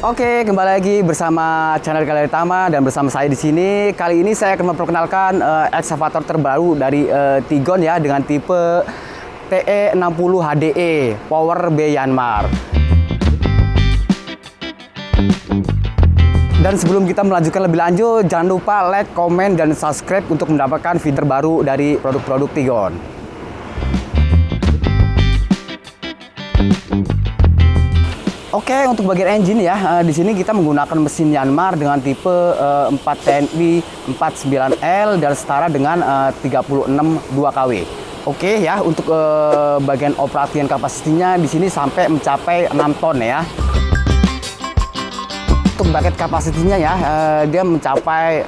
Oke, kembali lagi bersama channel Galeri Tama dan bersama saya di sini. Kali ini saya akan memperkenalkan eksavator terbaru dari Tigon ya dengan tipe TE60 HDE Power B Yanmar. Dan sebelum kita melanjutkan lebih lanjut, jangan lupa like, komen, dan subscribe untuk mendapatkan video terbaru dari produk-produk Tigon. Oke, untuk bagian engine ya, di sini kita menggunakan mesin Yanmar dengan tipe 4 TNI 49L dan setara dengan 36 2kW. Oke ya, untuk bagian operasian kapasitinya di sini sampai mencapai 6 ton ya. Untuk bucket kapasitinya ya, dia mencapai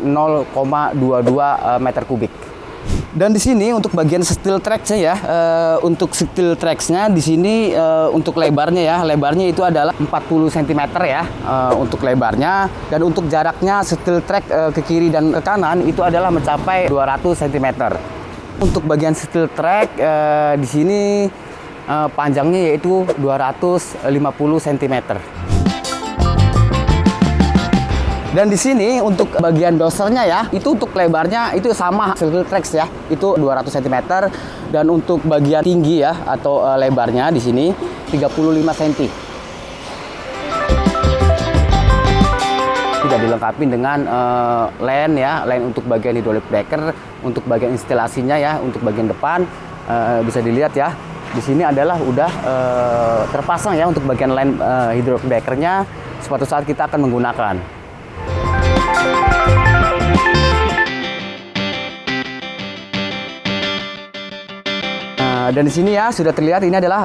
0,22 meter kubik. Dan di sini untuk bagian steel tracksnya ya, untuk steel tracksnya di sini untuk lebarnya ya, lebarnya itu adalah 40 cm ya untuk lebarnya, dan untuk jaraknya steel track ke kiri dan ke kanan itu adalah mencapai 200 cm. Untuk bagian steel track di sini panjangnya yaitu 250 cm. Dan di sini untuk bagian dosernya ya, itu untuk lebarnya itu sama steel tracks ya, itu 200 cm, dan untuk bagian tinggi ya atau lebarnya di sini 35 cm. Sudah dilengkapi dengan len ya, len untuk bagian hydraulic breaker, untuk bagian instalasinya ya, untuk bagian depan bisa dilihat ya. Di sini adalah udah terpasang ya untuk bagian len hydraulic breakernya suatu saat kita akan menggunakan. Dan di sini ya sudah terlihat ini adalah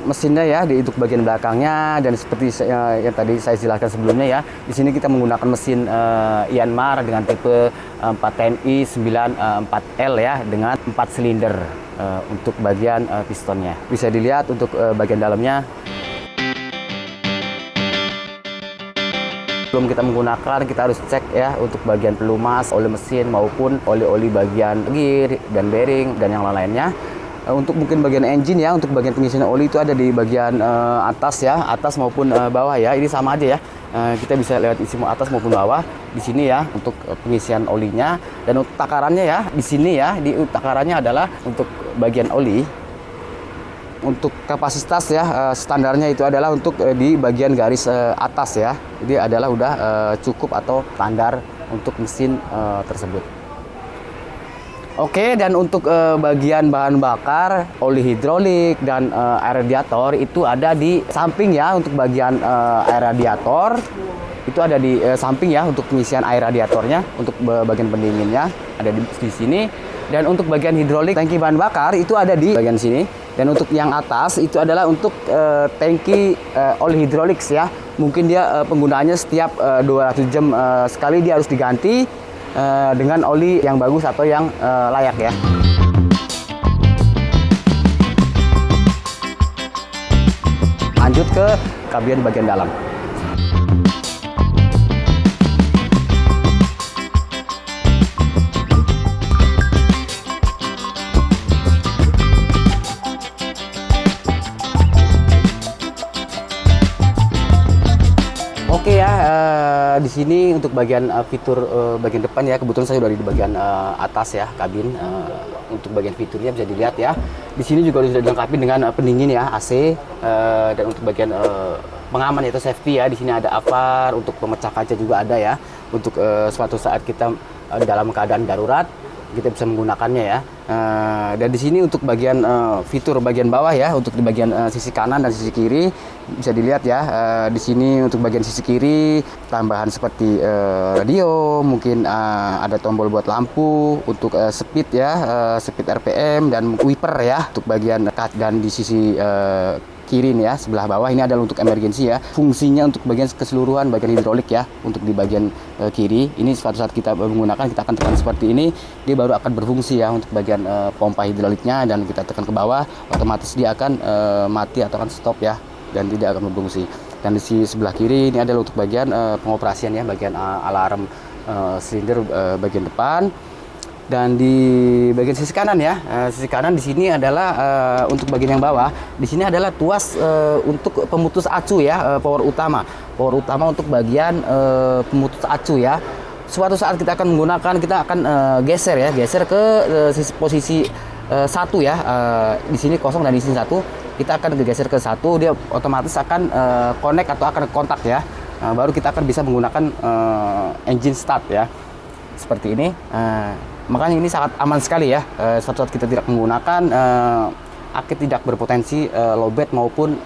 mesinnya ya untuk bagian belakangnya, dan seperti yang tadi saya jelaskan sebelumnya ya, di sini kita menggunakan mesin Yanmar dengan tipe 4 TNI 94L ya dengan 4 silinder untuk bagian pistonnya. Bisa dilihat untuk bagian dalamnya. Sebelum kita menggunakan, kita harus cek ya untuk bagian pelumas, oli mesin maupun oli-oli bagian gear dan bearing dan yang lainnya. Untuk mungkin bagian engine ya, untuk bagian pengisian oli itu ada di bagian atas ya, atas maupun bawah ya. Ini sama aja ya. Kita bisa lewat isi atas maupun bawah di sini ya untuk pengisian olinya, dan untuk takarannya ya di sini ya, di takarannya adalah untuk bagian oli. Untuk kapasitas ya standarnya itu adalah untuk di bagian garis atas ya. Jadi adalah udah cukup atau standar untuk mesin tersebut. Oke, dan untuk bagian bahan bakar, oli hidrolik dan air radiator itu ada di samping ya. Untuk bagian air radiator itu ada di samping ya untuk pengisian air radiatornya, untuk bagian pendinginnya ada di sini. Dan untuk bagian hidrolik tangki bahan bakar itu ada di bagian sini. Dan untuk yang atas itu adalah untuk tangki oli hidrolik ya. Mungkin dia penggunaannya setiap 200 jam sekali dia harus diganti dengan oli yang bagus atau yang layak ya. Lanjut ke kabin bagian dalam. Oke ya, di sini untuk bagian fitur bagian depan ya, kebetulan saya udah di bagian atas ya kabin. Untuk bagian fiturnya bisa dilihat ya. Di sini juga sudah dilengkapi dengan pendingin ya, AC, dan untuk bagian pengaman yaitu safety ya. Di sini ada AVAR, untuk pemecah kaca juga ada ya. Untuk suatu saat kita dalam keadaan darurat kita bisa menggunakannya ya. Dan di sini untuk bagian fitur bagian bawah ya, untuk di bagian sisi kanan dan sisi kiri bisa dilihat ya. Di sini untuk bagian sisi kiri tambahan seperti radio, mungkin ada tombol buat lampu, untuk speed ya, speed RPM dan wiper ya untuk bagian cut. Dan di sisi kiri nih ya, sebelah bawah ini adalah untuk emergency ya. Fungsinya untuk bagian keseluruhan bagian hidrolik ya. Untuk di bagian kiri ini suatu saat kita menggunakan, kita akan tekan seperti ini, dia baru akan berfungsi ya untuk bagian pompa hidroliknya, dan kita tekan ke bawah otomatis dia akan mati atau akan stop ya, dan tidak akan berfungsi. Dan di sisi sebelah kiri ini adalah untuk bagian pengoperasian ya, bagian alarm silinder bagian depan. Dan di bagian sisi kanan ya, sisi kanan di sini adalah untuk bagian yang bawah. Di sini adalah tuas untuk pemutus acu ya, power utama. Power utama untuk bagian pemutus acu ya. Suatu saat kita akan menggunakan, kita akan geser ya, geser ke posisi satu ya. Di sini kosong dan di sini satu. Kita akan geser ke satu, dia otomatis akan connect atau akan kontak ya. Baru kita akan bisa menggunakan engine start ya. Seperti ini. Makanya ini sangat aman sekali ya. Suatu saat kita tidak menggunakan, aki tidak berpotensi lowbat maupun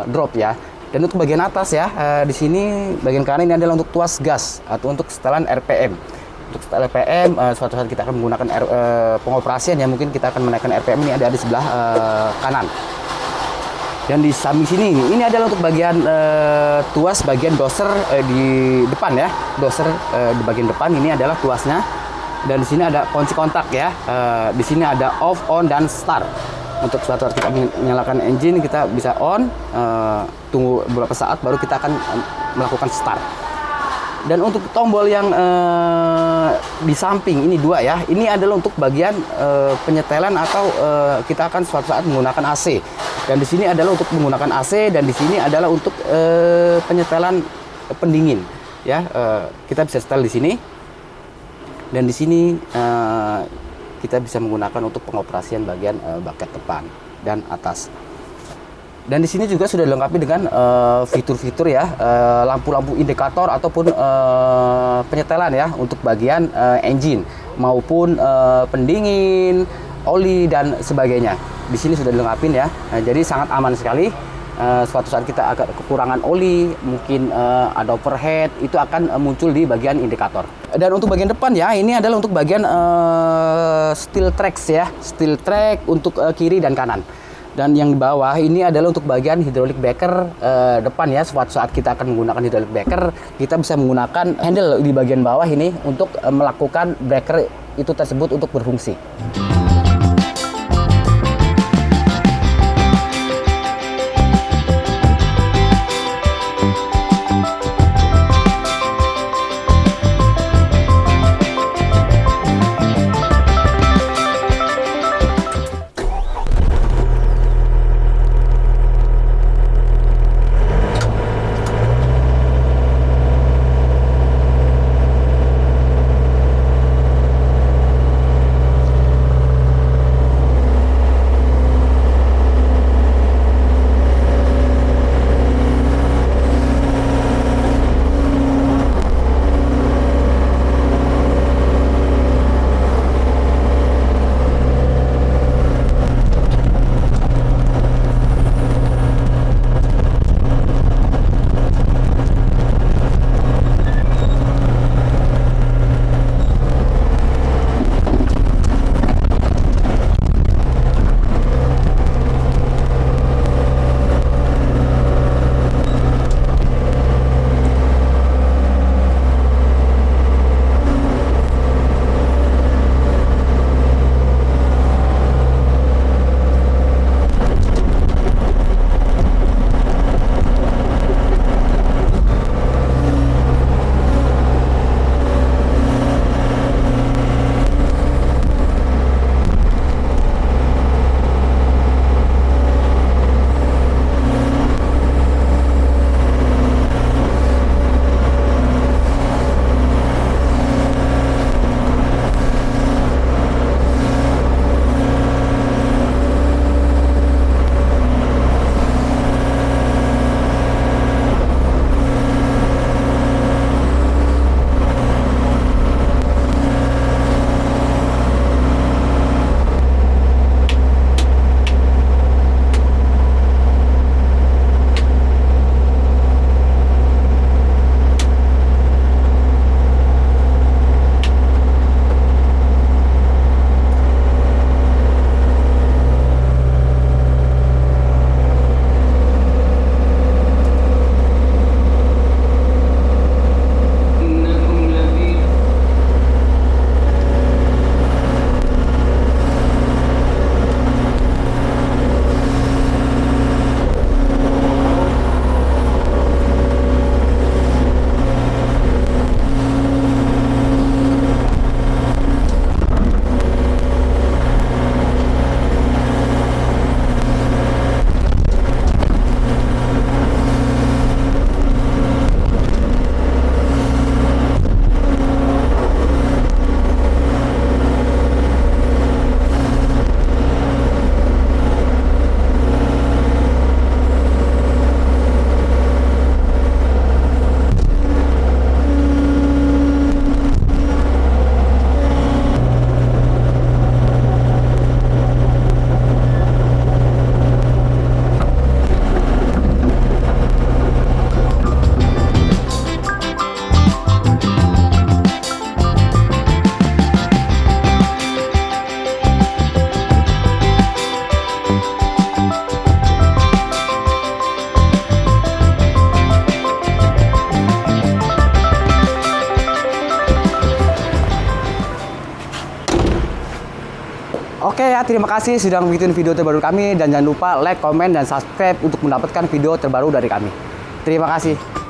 drop ya. Dan untuk bagian atas ya, di sini bagian kanan ini adalah untuk tuas gas atau untuk setelan RPM. Untuk setelan RPM, suatu saat kita akan menggunakan pengoperasian ya, mungkin kita akan menaikkan RPM, ini ada di sebelah kanan. Dan di samping sini ini adalah untuk bagian tuas bagian doser di depan ya. Doser di bagian depan ini adalah tuasnya. Dan di sini ada kunci kontak ya. Di sini ada off, on, dan start. Untuk suatu saat kita menyalakan engine, kita bisa on, tunggu beberapa saat, baru kita akan melakukan start. Dan untuk tombol yang di samping ini dua ya, ini adalah untuk bagian penyetelan atau kita akan suatu saat menggunakan AC. Dan di sini adalah untuk menggunakan AC, dan di sini adalah untuk penyetelan pendingin ya. Kita bisa setel di sini. Dan di sini kita bisa menggunakan untuk pengoperasian bagian baket depan dan atas. Dan di sini juga sudah dilengkapi dengan fitur-fitur ya, lampu-lampu indikator ataupun penyetelan ya untuk bagian engine maupun pendingin, oli dan sebagainya. Di sini sudah dilengkapi ya. Jadi sangat aman sekali. Suatu saat kita agak kekurangan oli, mungkin ada overhead, itu akan muncul di bagian indikator. Dan untuk bagian depan ya, ini adalah untuk bagian steel tracks ya, steel track untuk kiri dan kanan. Dan yang di bawah ini adalah untuk bagian hydraulic breaker depan ya. Suatu saat kita akan menggunakan hydraulic breaker, kita bisa menggunakan handle di bagian bawah ini untuk melakukan breaker itu tersebut untuk berfungsi. Oke ya, terima kasih sudah ngikutin video terbaru kami dan jangan lupa like, komen, dan subscribe untuk mendapatkan video terbaru dari kami. Terima kasih.